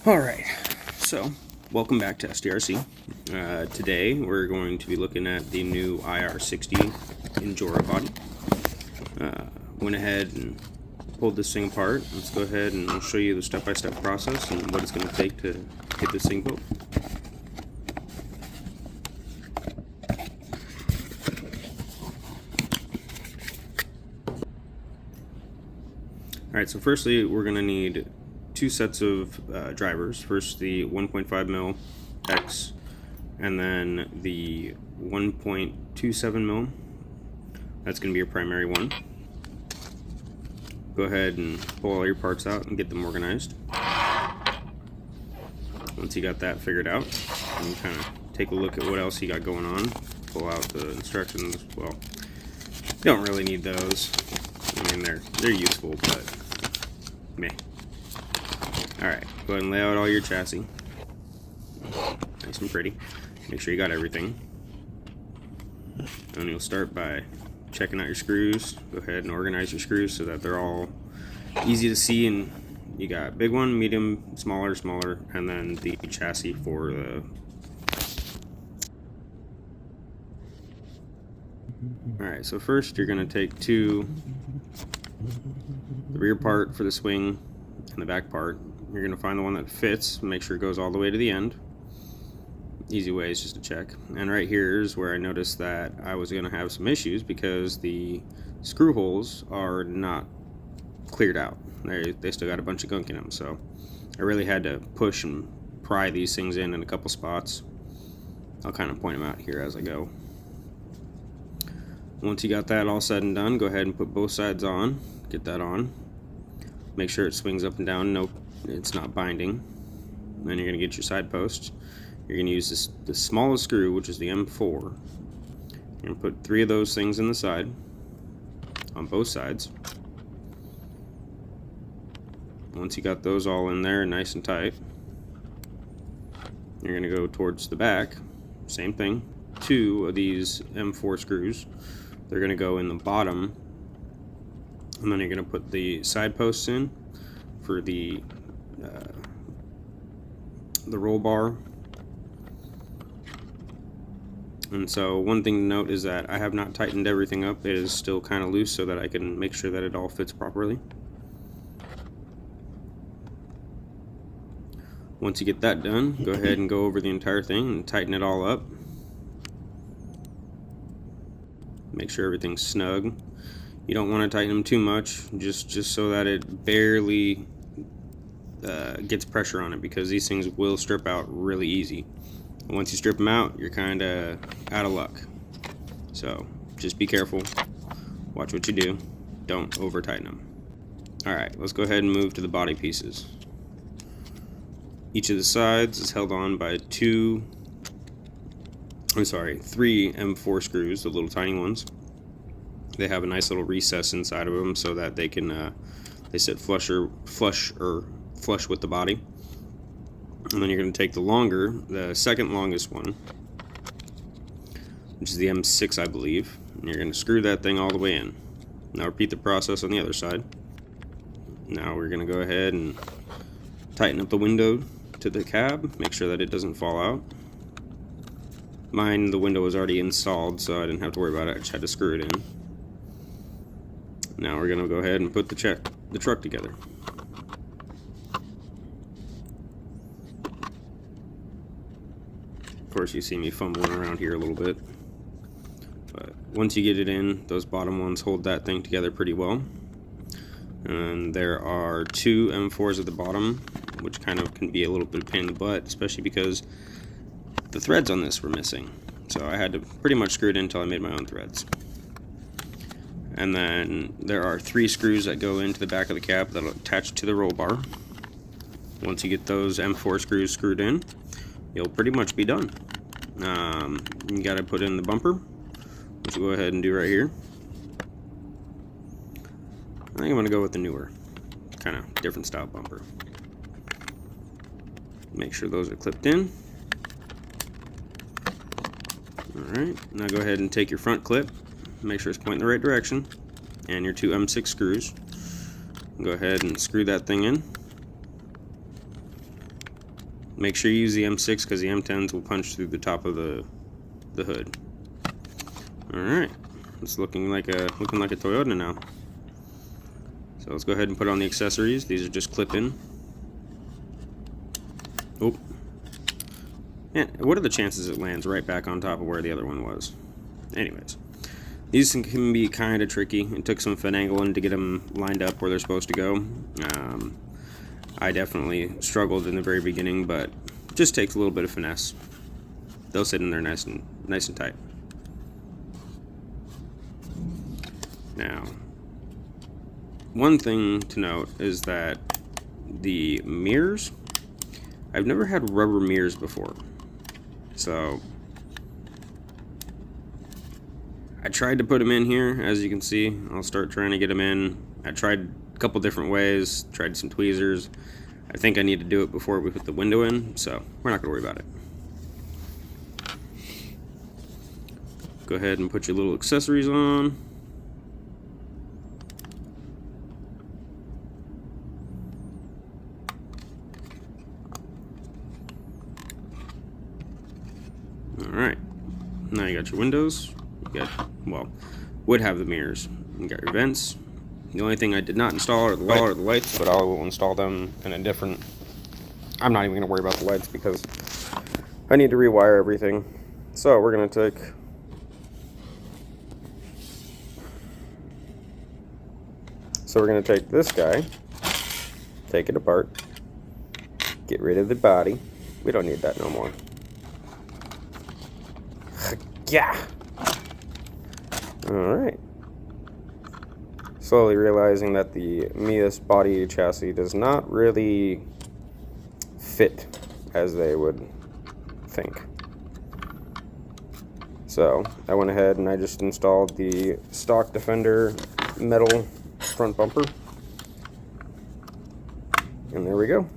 Alright, so welcome back to STRC. Today we're going to be looking at the new IR60 Injora body. Went ahead and pulled this thing apart. Let's go ahead and I'll show you the step-by-step process and what it's going to take to get this thing built. Alright, so firstly we're going to need two sets of drivers. First the 1.5 mil X and then the 1.27 mil. That's going to be your primary one. Go ahead and pull all your parts out and get them organized. Once you got that figured out, you can kind of take a look at what else you got going on. Pull out the instructions. Well, you don't really need those. I mean, they're useful, but meh. Alright, go ahead and lay out all your chassis. Nice and pretty. Make sure you got everything. And you'll start by checking out your screws. Go ahead and organize your screws so that they're all easy to see. And you got big one, medium, smaller, and then the chassis for the... Alright, so first you're going to take the rear part for the swing and the back part. You're going to find the one that fits, make sure it goes all the way to the end. Easy way is just to check. And right here is where I noticed that I was going to have some issues because the screw holes are not cleared out. They still got a bunch of gunk in them, so I really had to push and pry these things in a couple spots. I'll kind of point them out here as I go. Once you got that all said and done, go ahead and put both sides on. Get that on. Make sure it swings up and down. Nope, it's not binding. Then you're going to get your side posts. You're going to use the smallest screw, which is the M4. You're going to put 3 of those things in the side, on both sides. Once you got those all in there nice and tight, you're going to go towards the back. Same thing. 2 of these M4 screws. They're going to go in the bottom. And then you're going to put the side posts in for the roll bar. And so one thing to note is that I have not tightened everything up. It is still kind of loose so that I can make sure that it all fits properly. Once you get that done, go ahead and go over the entire thing and tighten it all up. Make sure everything's snug. You don't want to tighten them too much, just so that it barely gets pressure on it, because these things will strip out really easy. Once you strip them out, you're kind of out of luck. So just be careful. Watch what you do. Don't over tighten them. Alright, let's go ahead and move to the body pieces. Each of the sides is held on by 3 M4 screws, the little tiny ones. They have a nice little recess inside of them so that they can they sit flush with the body. And then you're going to take the second longest one, which is the M6, I believe, and you're going to screw that thing all the way in. Now repeat the process on the other side. Now we're going to go ahead and tighten up the window to the cab, make sure that it doesn't fall out. Mine, the window was already installed, so I didn't have to worry about it. I just had to screw it in. Now we're going to go ahead and put the truck together. Of course, you see me fumbling around here a little bit. But once you get it in, those bottom ones hold that thing together pretty well. And there are 2 M4s at the bottom, which kind of can be a little bit of a pain in the butt, especially because the threads on this were missing. So I had to pretty much screw it in until I made my own threads. And then there are 3 screws that go into the back of the cab that will attach to the roll bar. Once you get those M4 screws screwed in, you'll pretty much be done. You got to put in the bumper, which we'll go ahead and do right here. I think I'm going to go with the newer, kind of different style bumper. Make sure those are clipped in. Alright, now go ahead and take your front clip, make sure it's pointing the right direction, and your 2 M6 screws. Go ahead and screw that thing in. Make sure you use the M6 because the M10s will punch through the top of the hood. Alright, it's looking like a Toyota now. So let's go ahead and put on the accessories. These are just clip-in. Oh. Man, what are the chances it lands right back on top of where the other one was? Anyways, these can be kind of tricky. It took some finagling to get them lined up where they're supposed to go. I definitely struggled in the very beginning, but it just takes a little bit of finesse. They'll sit in there nice and tight. Now, one thing to note is that the mirrors, I've never had rubber mirrors before. So I tried to put them in here, as you can see. I'll start trying to get them in. I tried a couple different ways, tried some tweezers. I think I need to do it before we put the window in, so we're not going to worry about it. Go ahead and put your little accessories on. Alright, now you got your windows. You got, well, would have the mirrors. You got your vents. The only thing I did not install are the lights, but I will install them in a different... I'm not even going to worry about the lights because I need to rewire everything. So we're going to take this guy, take it apart, get rid of the body. We don't need that no more. Yeah. Alright. Slowly realizing that the MEUS body chassis does not really fit as they would think. So I went ahead and I just installed the stock Defender metal front bumper. And there we go.